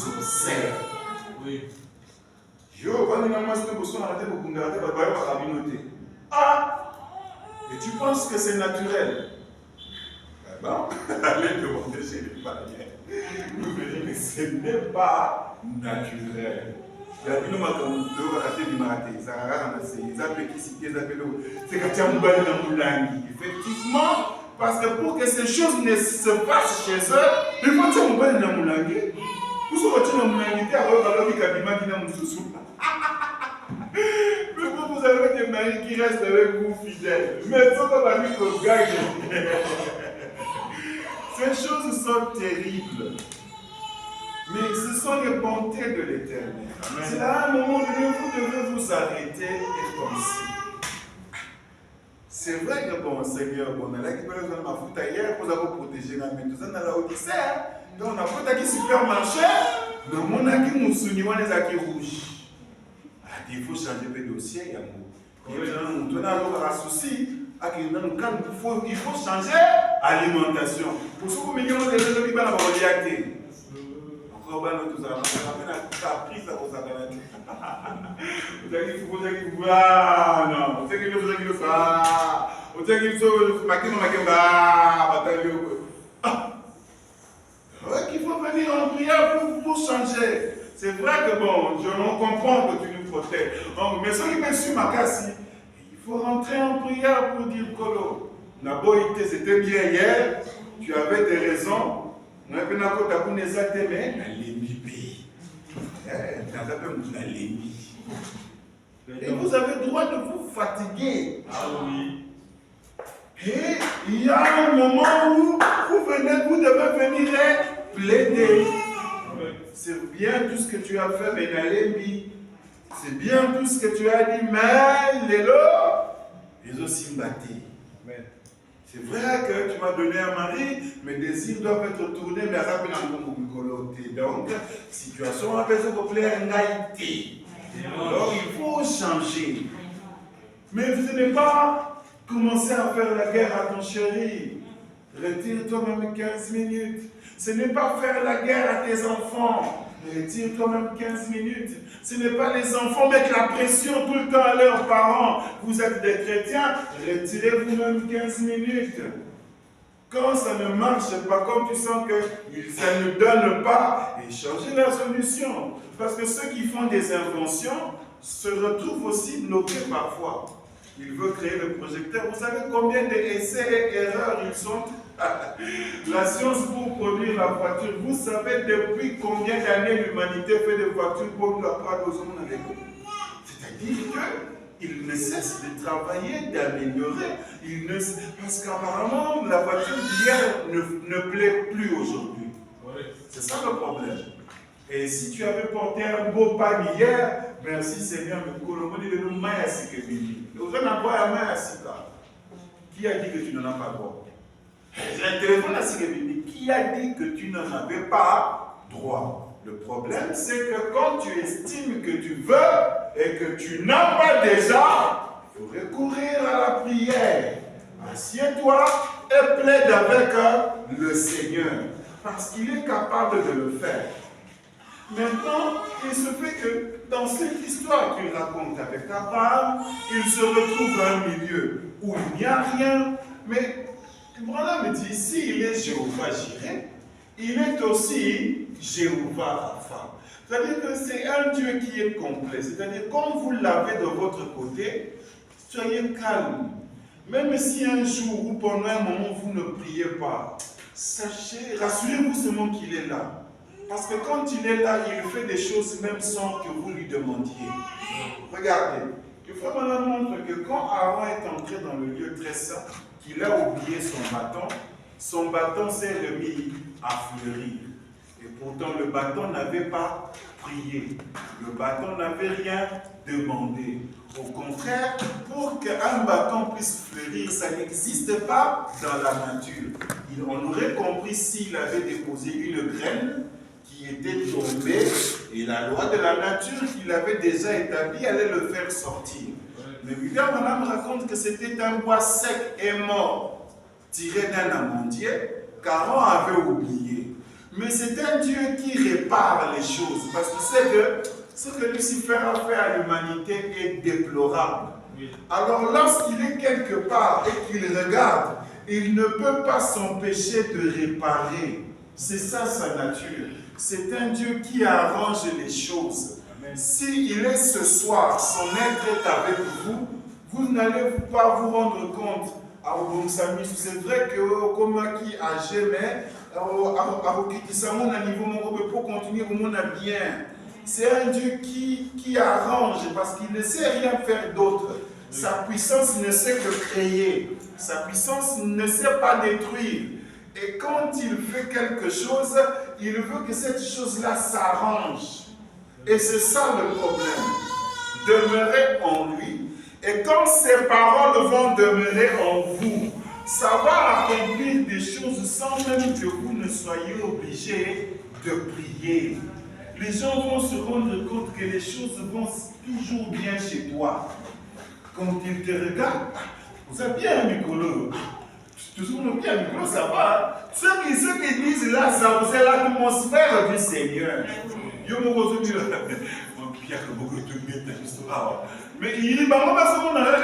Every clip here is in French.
vous observe. Oui. Ah, et tu penses que c'est naturel? Bon, allez demander chez les parents. Vous verrez que ce n'est pas naturel. Il y a une effectivement, parce que pour que ces choses ne se passent chez eux, il faut que tu aies un moulangi. Vous savez que tu as un moulangi, tu as un moulangi. Vous avez des maris qui restent avec vous fidèles. Mais il faut pas dire que gagne. Ces choses sont terribles. Mais ce sont les bontés de l'Éternel. C'est à un moment donné, vous devez vous arrêter et penser. C'est vrai que bon, Seigneur, on a là qui peut nous donner ma faute hier, vous avez protégé la main. Tout ça dans la Odyssée. Donc on a fait un supermarché. Donc on a qui nous soulignons les acquis rouges. Il faut changer de dossier, il y a un on a un souci. Il faut changer l'alimentation. Pour ce que vous me dites, vous avez dit que vous avez tout ça. Vous avez dit qu'il faut venir en prière pour changer. C'est vrai que bon, je comprends que tu nous protèges. Mais ce qui me suit ma casse, il faut rentrer en prière pour dire Kolo. Naboïté, c'était bien hier, tu avais des raisons. Mais et vous avez le droit de vous fatiguer. Ah oui. Et il y a un moment où vous devez venir plaider. C'est bien tout ce que tu as fait, Benalembi. C'est bien tout ce que tu as dit, mais Lélo, ils ont simbaté. C'est vrai que tu m'as donné un mari, mes désirs doivent être tournés, mais à la peine en coloté. Donc, situation a besoin de plaire en Haïti. Alors, il faut changer. Mais ce n'est pas commencer à faire la guerre à ton chéri. Retire-toi même 15 minutes. Ce n'est pas faire la guerre à tes enfants. Retire-toi même 15 minutes. Ce n'est pas les enfants mettre la pression tout le temps à leurs parents. Vous êtes des chrétiens, retirez-vous même 15 minutes. Quand ça ne marche pas, comme tu sens que ça ne donne pas, et changez la solution. Parce que ceux qui font des inventions se retrouvent aussi bloqués parfois. Ils veulent créer le projecteur. Vous savez combien d'essais et erreurs ils sont? La science pour produire la voiture. Vous savez depuis combien d'années l'humanité fait des voitures pour la part aux hommes dans les mondes. C'est-à-dire qu'ils ne cessent de travailler, d'améliorer. Parce qu'apparemment, la voiture d'hier ne plaît plus aujourd'hui. C'est ça le problème. Et si tu avais porté un beau pan hier, merci Seigneur, mais qui a dit que tu n'en as pas droit? J'ai un téléphone à Sigabini. Qui a dit que tu n'en avais pas droit? Le problème, c'est que quand tu estimes que tu veux et que tu n'as pas déjà, il faut recourir à la prière. Assieds-toi et plaide avec le Seigneur. Parce qu'il est capable de le faire. Maintenant, il se fait que dans cette histoire qu'il raconte avec Abraham, il se retrouve à un milieu où il n'y a rien, mais Abraham me dit, s'il est Jéhovah Jireh, il est aussi Jéhovah Rapha. C'est-à-dire que c'est un Dieu qui est complet. C'est-à-dire, quand vous l'avez de votre côté, soyez calme. Même si un jour ou pendant un moment vous ne priez pas, sachez, rassurez-vous seulement qu'il est là. Parce que quand il est là, il fait des choses même sans que vous lui demandiez. Regardez, il faut maintenant montrer que quand Aaron est entré dans le lieu très saint, qu'il a oublié son bâton s'est remis à fleurir. Et pourtant, le bâton n'avait pas prié. Le bâton n'avait rien demandé. Au contraire, pour qu'un bâton puisse fleurir, ça n'existe pas dans la nature. On aurait compris s'il avait déposé une graine qui était tombée, et la loi de la nature qu'il avait déjà établie allait le faire sortir. Mais William Branham raconte que c'était un bois sec et mort, tiré d'un amandier, qu'Aaron avait oublié. Mais c'est un Dieu qui répare les choses. Parce qu'il sait que ce que Lucifer a fait à l'humanité est déplorable. Alors lorsqu'il est quelque part et qu'il regarde, il ne peut pas s'empêcher de réparer. C'est ça sa nature. C'est un Dieu qui arrange les choses. S'il est ce soir, son être est avec vous, vous n'allez pas vous rendre compte. C'est vrai que comme qui a jamais, pour continuer au monde bien. C'est un Dieu qui arrange parce qu'il ne sait rien faire d'autre. Sa puissance ne sait que créer. Sa puissance ne sait pas détruire. Et quand il fait quelque chose, il veut que cette chose-là s'arrange. Et c'est ça le problème. Demeurez en lui. Et quand ses paroles vont demeurer en vous, ça va accomplir des choses sans même que vous ne soyez obligés de prier. Les gens vont se rendre compte que les choses vont toujours bien chez toi. Quand ils te regardent, vous avez bien un micro. Toujours bien un micro, ça va. Ceux qui disent là, ça c'est l'atmosphère du Seigneur. Mais il dit,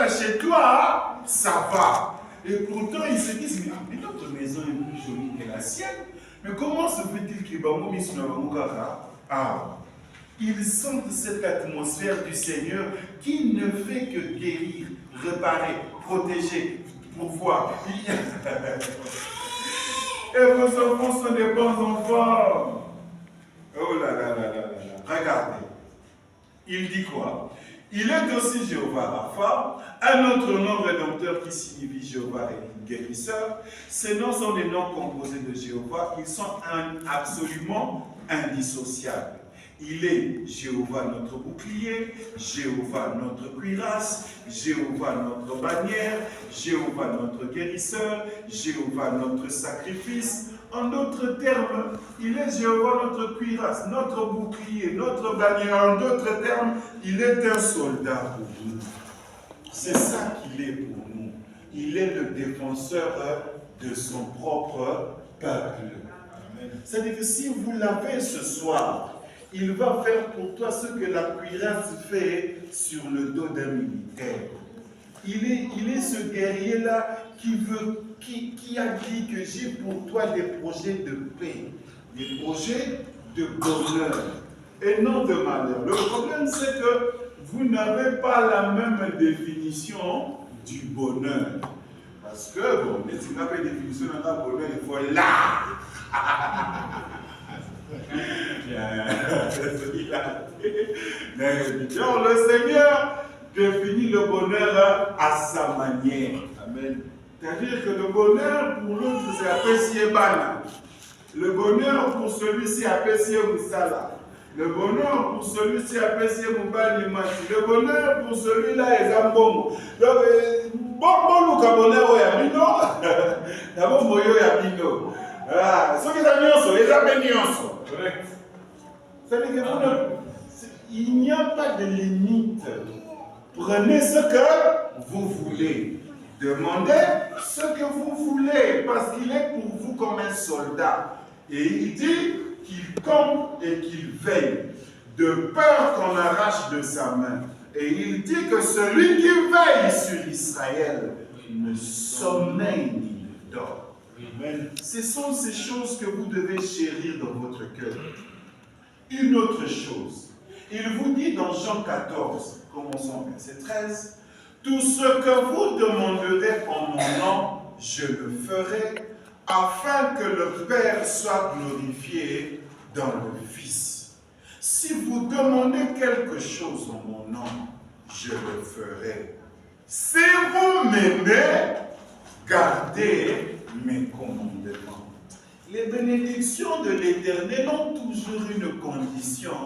chez toi, ça va. Et pourtant, ils se disent, mais notre maison est plus jolie que la sienne. Mais comment se fait-il qu'il ils sentent cette atmosphère du Seigneur qui ne fait que guérir, réparer, protéger, pourvoir. Et vos enfants sont des bons enfants. Oh là là là là là. Regardez. Il dit quoi? Il est aussi Jéhovah Rapha, un autre nom rédempteur qui signifie Jéhovah guérisseur. Ces noms sont des noms composés de Jéhovah. Ils sont absolument indissociables. Il est Jéhovah notre bouclier, Jéhovah notre cuirasse, Jéhovah notre bannière, Jéhovah notre guérisseur, Jéhovah notre sacrifice. En d'autres termes, il est Jéhovah notre cuirasse, notre bouclier, notre bannière. En d'autres termes, il est un soldat pour nous. C'est ça qu'il est pour nous. Il est le défenseur de son propre peuple. C'est-à-dire que si vous l'avez ce soir, il va faire pour toi ce que la cuirasse fait sur le dos d'un militaire. Il est ce guerrier-là qui a dit que j'ai pour toi des projets de paix, des projets de bonheur et non de malheur. Le problème, c'est que vous n'avez pas la même définition du bonheur. Parce que, bon, mais si vous n'avez pas une définition d'un bonheur, il faut là. Le Seigneur définit le bonheur à sa manière. Amen. C'est-à-dire que le bonheur pour l'autre c'est apprécié bana. Le bonheur pour celui-ci apprécié Moussala. Le bonheur pour celui-ci apprécié Moubani Mati. Le bonheur pour celui-là est Zambongo. Donc, bon, le bonheur est Abino. D'abord, Moyo est Abino. Ceux qui sont les aménions. C'est-à-dire qu'il n'y a pas de limite. Prenez ce que vous voulez. Demandez ce que vous voulez, parce qu'il est pour vous comme un soldat. Et il dit qu'il compte et qu'il veille, de peur qu'on arrache de sa main. Et il dit que celui qui veille sur Israël ne sommeille ni ne dort. Ce sont ces choses que vous devez chérir dans votre cœur. Une autre chose, il vous dit dans Jean 14, commençons verset 13, « Tout ce que vous demanderez en mon nom, je le ferai, afin que le Père soit glorifié dans le Fils. Si vous demandez quelque chose en mon nom, je le ferai. Si vous m'aimez, gardez mes commandements. » Les bénédictions de l'Éternel ont toujours une condition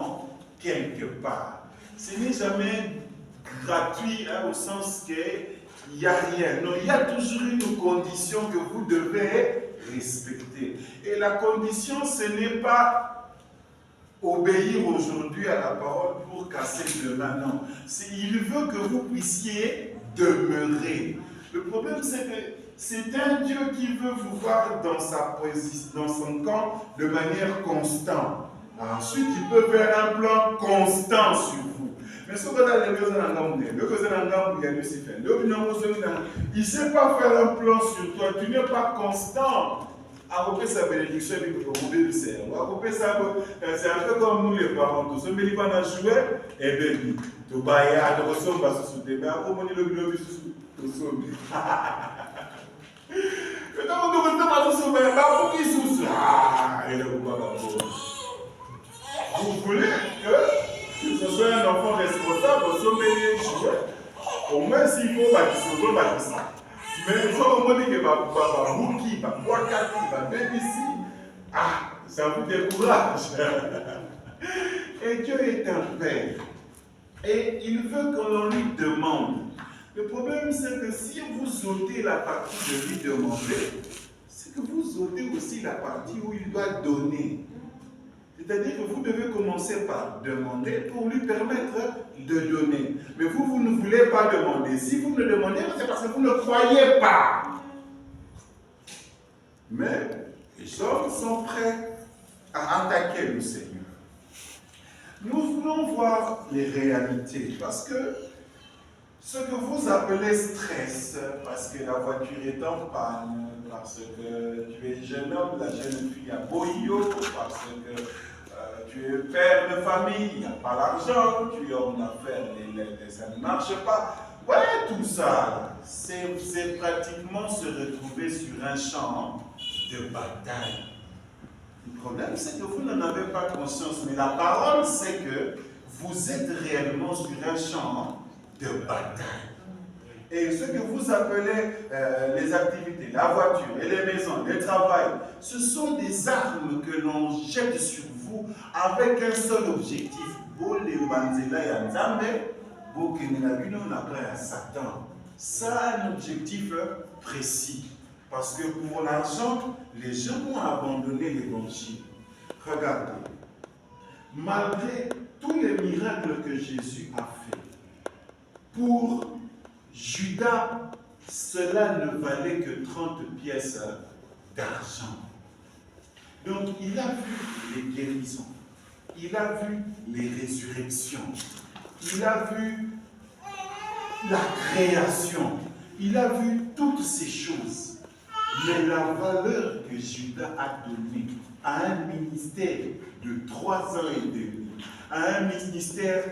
quelque part. Ce n'est jamais gratuit au sens qu'il n'y a rien. Non, il y a toujours une condition que vous devez respecter. Et la condition, ce n'est pas obéir aujourd'hui à la parole pour casser demain. Non, il veut que vous puissiez demeurer. Le problème, c'est que C'est un Dieu qui veut vous voir dans sa position, dans son camp de manière constante. Ensuite, il peut faire un plan constant sur vous. Mais ce que il ne sait pas faire un plan sur toi. Tu n'es pas constant. Sa bénédiction, c'est un peu comme nous les parents. Tous ceux qui ont joué, et bien, tu vas tu ressembles à ce que tu as vous voulez que ce soit un enfant responsable, au moins s'il faut bâtir ça. Mais il faut au moins dire que ça vous décourage. Et Dieu est un Père. Et il veut que l'on lui demande. Le problème, c'est que si vous ôtez la partie de lui demander, c'est que vous ôtez aussi la partie où il doit donner. C'est-à-dire que vous devez commencer par demander pour lui permettre de donner. Mais vous ne voulez pas demander. Si vous ne demandez pas, c'est parce que vous ne croyez pas. Mais les hommes sont prêts à attaquer le Seigneur. Nous voulons voir les réalités. Parce que ce que vous appelez stress, parce que la voiture est en panne, parce que tu es jeune homme, la jeune fille à boyau, parce que tu es père de famille, il n'y a pas l'argent, tu es homme d'affaires, ça ne marche pas. Ouais, tout ça, c'est pratiquement se retrouver sur un champ de bataille. Le problème, c'est que vous n'en avez pas conscience, mais la parole, c'est que vous êtes réellement sur un champ de bataille. Et ce que vous appelez les activités, la voiture, et les maisons, le travail, ce sont des armes que l'on jette sur vous avec un seul objectif. Satan. Ça a un objectif précis. Parce que pour l'argent, les gens ont abandonné l'évangile. Regardez, malgré tous les miracles que Jésus a fait, pour Judas, cela ne valait que 30 pièces d'argent. Donc il a vu les guérisons, il a vu les résurrections, il a vu la création, il a vu toutes ces choses. Mais la valeur que Judas a donnée à un ministère de 3 ans et demi, à un ministère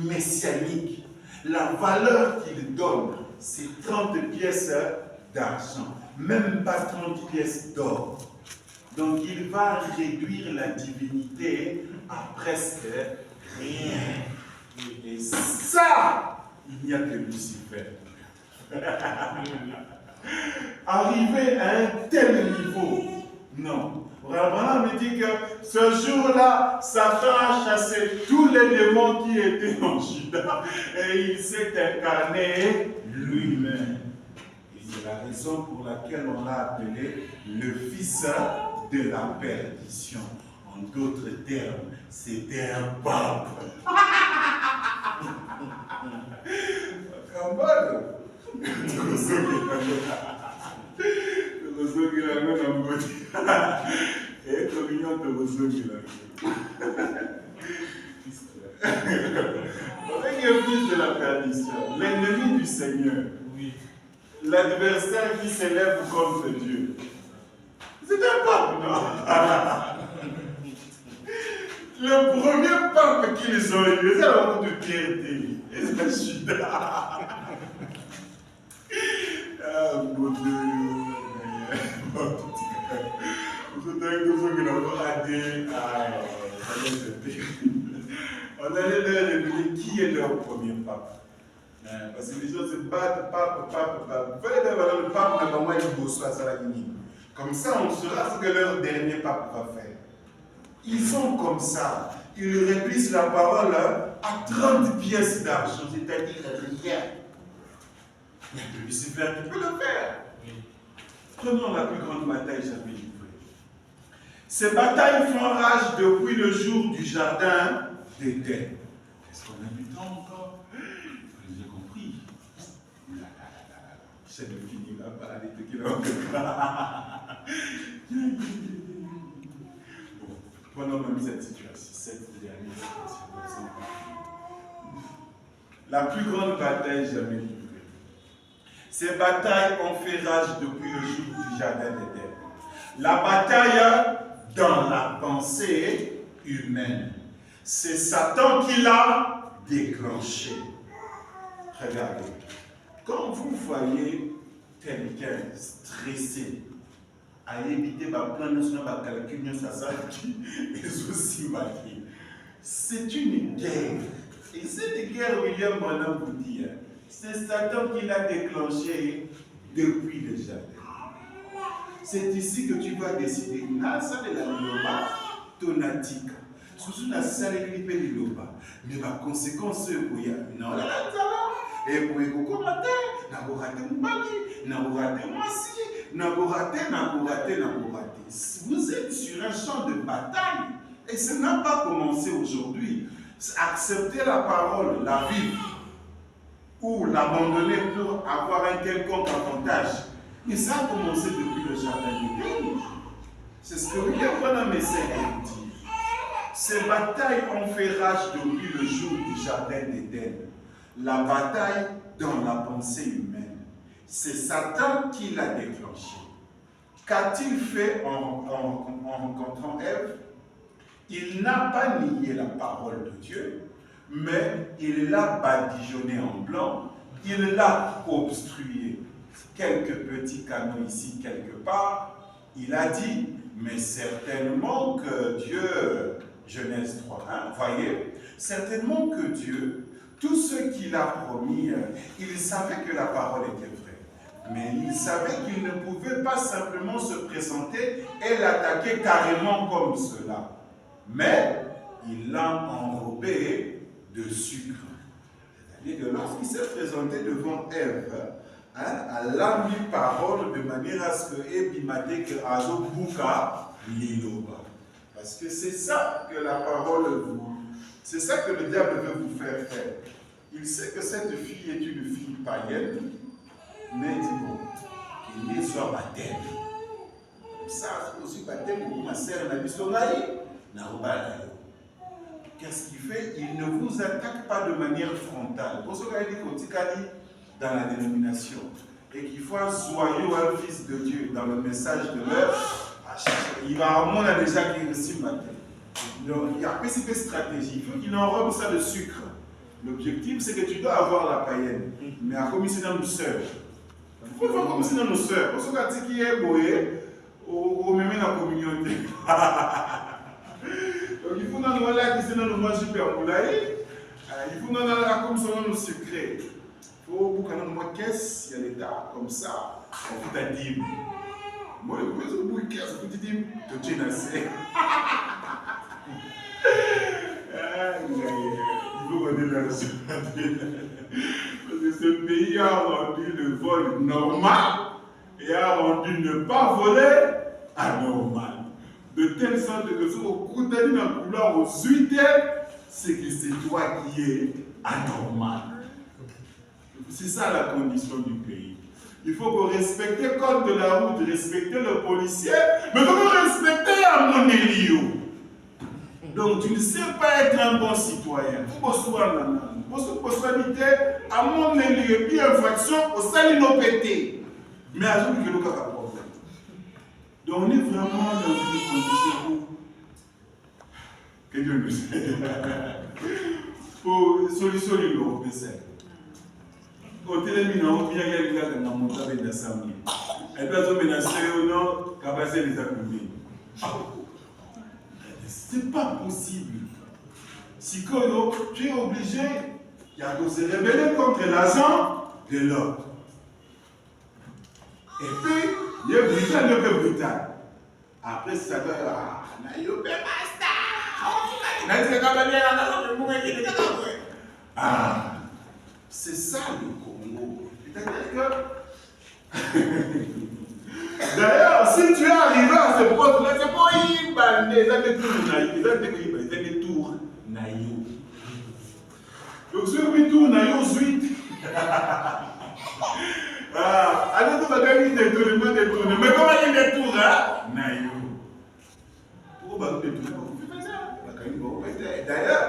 messianique, la valeur qu'il donne, c'est 30 pièces d'argent, même pas 30 pièces d'or. Donc il va réduire la divinité à presque rien. Et ça, il n'y a que Lucifer. Arriver à un tel niveau, non. Abraham me dit que ce jour-là, Satan a chassé tous les démons qui étaient en Judas et il s'est incarné lui-même. Et c'est la raison pour laquelle on l'a appelé le fils de la perdition. En d'autres termes, c'était un pape. Avec le fils de la perdition, l'ennemi du Seigneur, oui. L'adversaire qui s'élève contre Dieu. C'est un pape, non? Le premier pape qu'ils ont eu, c'est la honte de piété. Et c'est Judas. Ah, mon Dieu. On allait leur révéler qui est leur premier pape. Parce que les gens se battent, pape. Vous voyez le pape n'a pas moins de beau à Saladini. Comme ça, on saura ce que leur dernier pape va faire. Ils sont comme ça. Ils réduisent la parole à 30 pièces d'argent, c'est-à-dire rien. Il y a que Lucifer qui peut le faire. Prenons la plus grande bataille jamais livrée. Ces batailles font rage depuis le jour du jardin d'Éden. Est-ce qu'on a du temps encore? Vous avez compris? C'est de finir là. Prenons même cette situation, cette dernière situation. La plus grande bataille jamais livrée. Ces batailles ont fait rage depuis le jour du jardin d'Éden. La bataille dans la pensée humaine. C'est Satan qui l'a déclenché. Regardez. Quand vous voyez quelqu'un stressé, à éviter de prendre son calcul, c'est une guerre. Et cette guerre, William Branham vous dit, c'est Satan qui l'a déclenché depuis le jardin. C'est ici que tu vas décider. Ça de la liloba, tonatique. Sous la salle qui peut liloba. Mais ma conséquence, c'est que non, la et pour écouter matin, n'a pas raté mon mari, n'a pas raté moi si, n'a pas raté. Vous êtes sur un champ de bataille. Et ça n'a pas commencé aujourd'hui. Accepter la parole, la vivre, ou l'abandonner pour avoir un quelconque avantage. Mais ça a commencé depuis le jardin d'Éden. C'est ce que William Branham essaie de dire. Ces batailles ont fait rage depuis le jour du jardin d'Éden. La bataille dans la pensée humaine. C'est Satan qui l'a déclenché. Qu'a-t-il fait en rencontrant Ève? Il n'a pas nié la parole de Dieu, mais il l'a badigeonné en blanc, il l'a obstrué. Quelques petits canaux ici, quelque part, il a dit, mais certainement que Dieu, Genèse 3:1, voyez, certainement que Dieu, tout ce qu'il a promis, il savait que la parole était vraie. Mais il savait qu'il ne pouvait pas simplement se présenter et l'attaquer carrément comme cela. Mais il l'a enrobé de sucre. C'est-à-dire que lorsqu'il s'est présenté devant Ève, elle a mis parole de manière à ce que Ève m'a dit que Azo Bouka Liloba. Parce que c'est ça que la parole vous. C'est ça que le diable veut vous faire faire. Il sait que cette fille est une fille païenne, mais il dit bon, qu'il soit baptême. Ça, c'est aussi baptême pour ma sœur Nabisongaï. Qu'est-ce qu'il fait? Il ne vous attaque pas de manière frontale. Pour ce qu'il dit dans la dénomination, et qu'il faut un soyeux un fils de Dieu dans le message de l'heure, il va avoir déjà qui reçu baptême. Donc, il y a une petite stratégie. Il faut qu'il enrobe ça de sucre. L'objectif, c'est que tu dois avoir la païenne, mais à commissionner nos sœurs. Pourquoi il faut commissionner nos sœurs? Parce que qui est boé, au même la communion. Donc il faut que nous ayons dans le mois super moulaï, il faut que nous ayons comme ça nos secrets. Il faut que nous ayons caisse, il y a l'État, comme ça, on peut dire. Moi, le plus de bruit caisse, on peut dire, tu es nassé. Il faut qu'on ait l'argent. Parce que ce pays a rendu le vol normal et a rendu ne pas voler anormal. De telle sorte que ce au coup d'aller dans le couloir aux 8 heures, c'est que c'est toi qui es anormal. C'est ça la condition du pays. Il faut que respecter le code de la route, respecter le policier, mais il faut respecter à mon élio. Donc tu ne sais pas être un bon citoyen. Pour possibilité à mon élio, et puis infraction au salino pété. Mais à jour que le cas problème. Donc on est vraiment dans une condition où que Dieu nous aide. Pour solution de l'Europe, au télémine, on vient y aller dans la montagne de l'Assemblée. Elle doit se menacer au nom capacité des accompagner. C'est pas possible. Si tu es obligé de se rebeller contre l'agent de l'autre. Et puis, il est brutal. Après, ça doit être c'est ça le Congo. C'est-à-dire que. D'ailleurs, si tu es arrivé à ce poste-là, c'est pas y bander, ça fait tour naïo. Donc, celui qui tourne naïo, suite. allez, tu vas gagner détournement. Mais comment il détourne, hein? Naïo. Pourquoi tu détournes? D'ailleurs,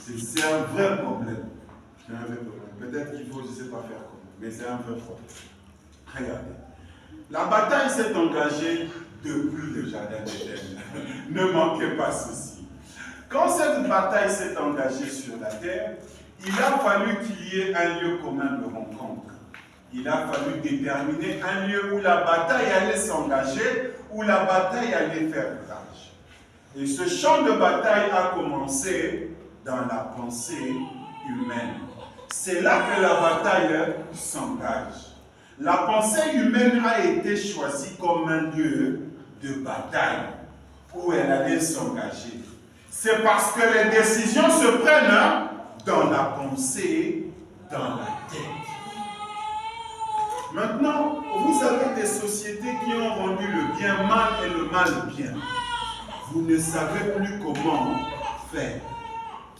c'est un vrai problème. Peut-être qu'il faut, je ne sais pas faire comment, mais c'est un vrai problème. Regardez. La bataille s'est engagée depuis le jardin d'Éden. Ne manquez pas ceci. Quand cette bataille s'est engagée sur la terre, il a fallu qu'il y ait un lieu commun de rencontre. Il a fallu déterminer un lieu où la bataille allait s'engager, où la bataille allait faire rage. Et ce champ de bataille a commencé dans la pensée humaine. C'est là que la bataille s'engage. La pensée humaine a été choisie comme un lieu de bataille où elle allait s'engager. C'est parce que les décisions se prennent dans la pensée, dans la tête. Maintenant, vous avez des sociétés qui ont rendu le bien mal et le mal bien. Vous ne savez plus comment faire.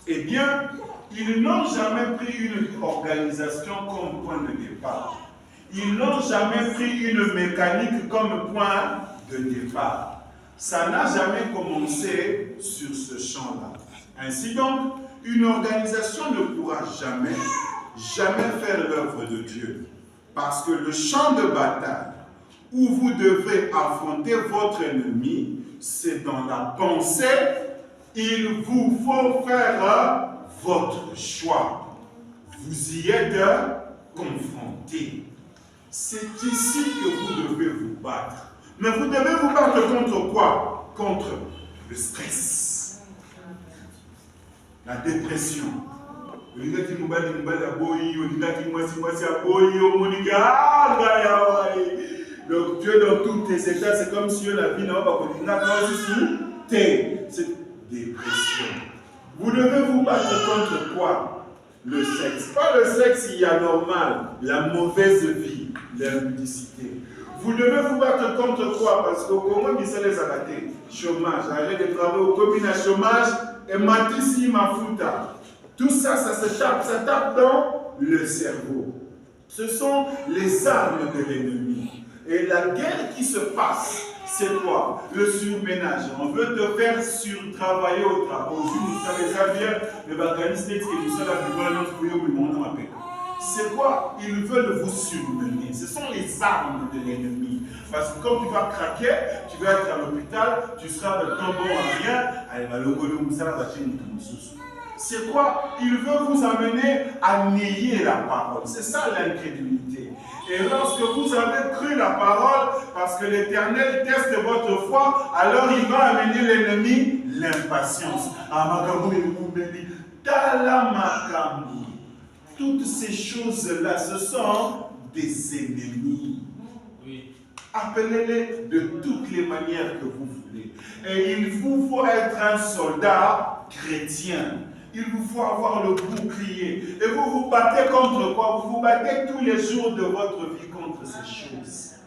Eh bien, ils n'ont jamais pris une organisation comme point de départ. Ils n'ont jamais pris une mécanique comme point de départ. Ça n'a jamais commencé sur ce champ-là. Ainsi donc, une organisation ne pourra jamais faire l'œuvre de Dieu. Parce que le champ de bataille où vous devez affronter votre ennemi, c'est dans la pensée. Il vous faut faire votre choix. Vous y êtes confronté. C'est ici que vous devez vous battre. Mais vous devez vous battre contre quoi? Contre le stress, la dépression. Donc tu es dans tous tes états, c'est comme si la vie n'a pas c'est dépression. Vous devez vous battre contre quoi? Le sexe. Pas le sexe anormal, la mauvaise vie, l'impudicité. Vous devez vous battre contre quoi? Parce qu'au Congo, il les abattés. Chômage, arrêt de travail, au commune à chômage, et matisi mafuta. Tout ça, ça tape dans le cerveau. Ce sont les armes de l'ennemi. Et la guerre qui se passe, c'est quoi? Le surménage. On veut te faire travailler au travail. C'est quoi? Ils veulent vous surmener. Ce sont les armes de l'ennemi. Parce que quand tu vas craquer, tu vas être à l'hôpital, tu seras de ton bon à rien. C'est quoi? Il veut vous amener à nier la parole. C'est ça l'incrédulité. Et lorsque vous avez cru la parole, parce que l'Éternel teste votre foi, alors il va amener l'ennemi l'impatience. Toutes ces choses-là, ce sont des ennemis. Oui. Appelez-les de toutes les manières que vous voulez. Et il vous faut être un soldat chrétien. Il vous faut avoir le bouclier. Et vous vous battez contre quoi? Vous vous battez tous les jours de votre vie contre ces choses.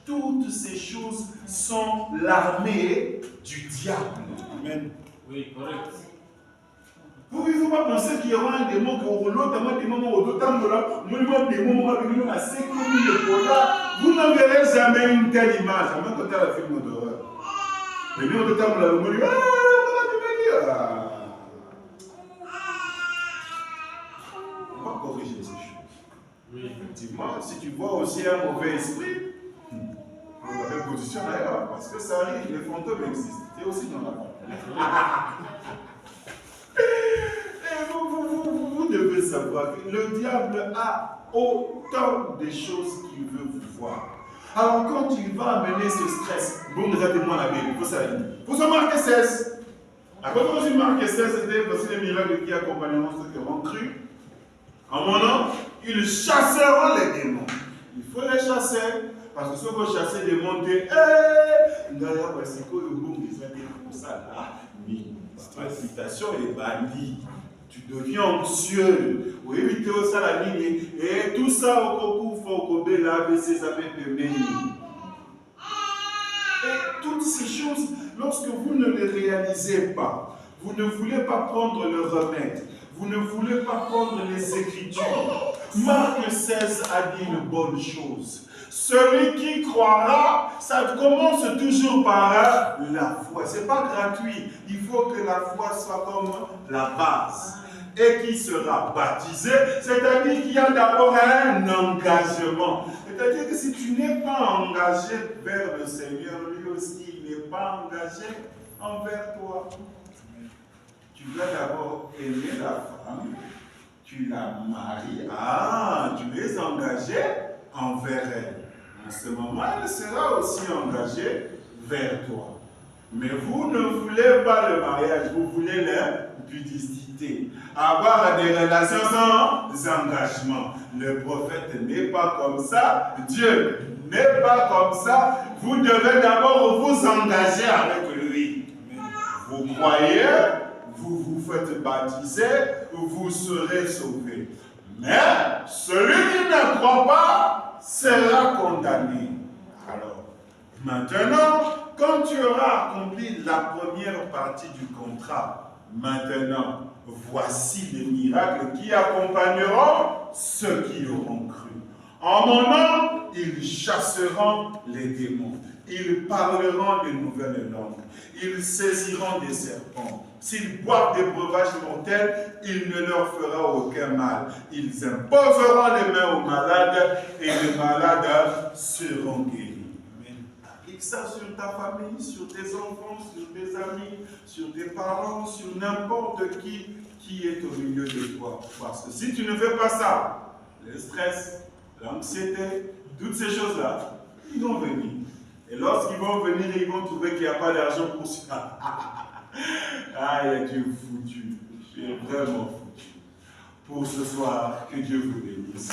Toutes ces choses sont l'armée du diable. Amen. Oui, correct. Pouvez-vous pas penser qu'il y aura un démon qui aura l'autre démon vous n'en verrez jamais une telle image, à même quand tu as la film d'horreur. Mais nous, on va corriger ces choses. Oui. Effectivement, si tu vois aussi un mauvais esprit, on va faire position d'ailleurs, parce que ça arrive, les fantômes existent. Tu es aussi dans la porte. Et vous devez savoir que le diable a autant de choses qu'il veut vous voir. Alors quand il va amener ce stress, bon, déjà témoin la Bible, il faut savoir. Il faut se marquer 16. Après, quand il marque 16, c'était voici les miracles qui accompagneront ceux qui auront cru. En mon nom, ils chasseront les démons. Il faut les chasser. Parce que si vous chassez des démons, l'excitation est bannie. Tu deviens anxieux. Oui, éviter ça la ligne. Et tout ça au coco, faut cober la ABC, ça fait de Et toutes ces choses, lorsque vous ne les réalisez pas, vous ne voulez pas prendre le remède, Vous ne voulez pas prendre les Écritures. Marc 16 a dit une bonne chose. Celui qui croira, ça commence toujours par la foi. Ce n'est pas gratuit. Il faut que la foi soit comme la base. Et qui sera baptisé, c'est-à-dire qu'il y a d'abord un engagement. C'est-à-dire que si tu n'es pas engagé vers le Seigneur, lui aussi, il n'est pas engagé envers toi. Tu dois d'abord aimer la femme, tu la maries, tu es engagé envers elle. En ce moment, elle sera aussi engagée vers toi. Mais vous ne voulez pas le mariage, vous voulez la pudicité. Avoir des relations sans engagement. Le prophète n'est pas comme ça, Dieu n'est pas comme ça. Vous devez d'abord vous engager avec lui. Vous croyez, vous vous faites baptiser, vous serez sauvés. Mais celui qui ne croit pas sera condamné. Alors, maintenant, quand tu auras accompli la première partie du contrat, maintenant, voici les miracles qui accompagneront ceux qui auront cru. En mon nom, ils chasseront les démons. Ils parleront de nouvelles langues. Ils saisiront des serpents. S'ils boivent des breuvages mortels, il ne leur fera aucun mal. Ils imposeront les mains aux malades et les malades seront guéris. Applique ça sur ta famille, sur tes enfants, sur tes amis, sur tes parents, sur n'importe qui est au milieu de toi. Parce que si tu ne fais pas ça, le stress, l'anxiété, toutes ces choses-là, ils vont venir. Et lorsqu'ils vont venir, ils vont trouver qu'il n'y a pas d'argent pour ça. Tu es foutu. Tu es vraiment foutu. Pour ce soir, que Dieu vous bénisse.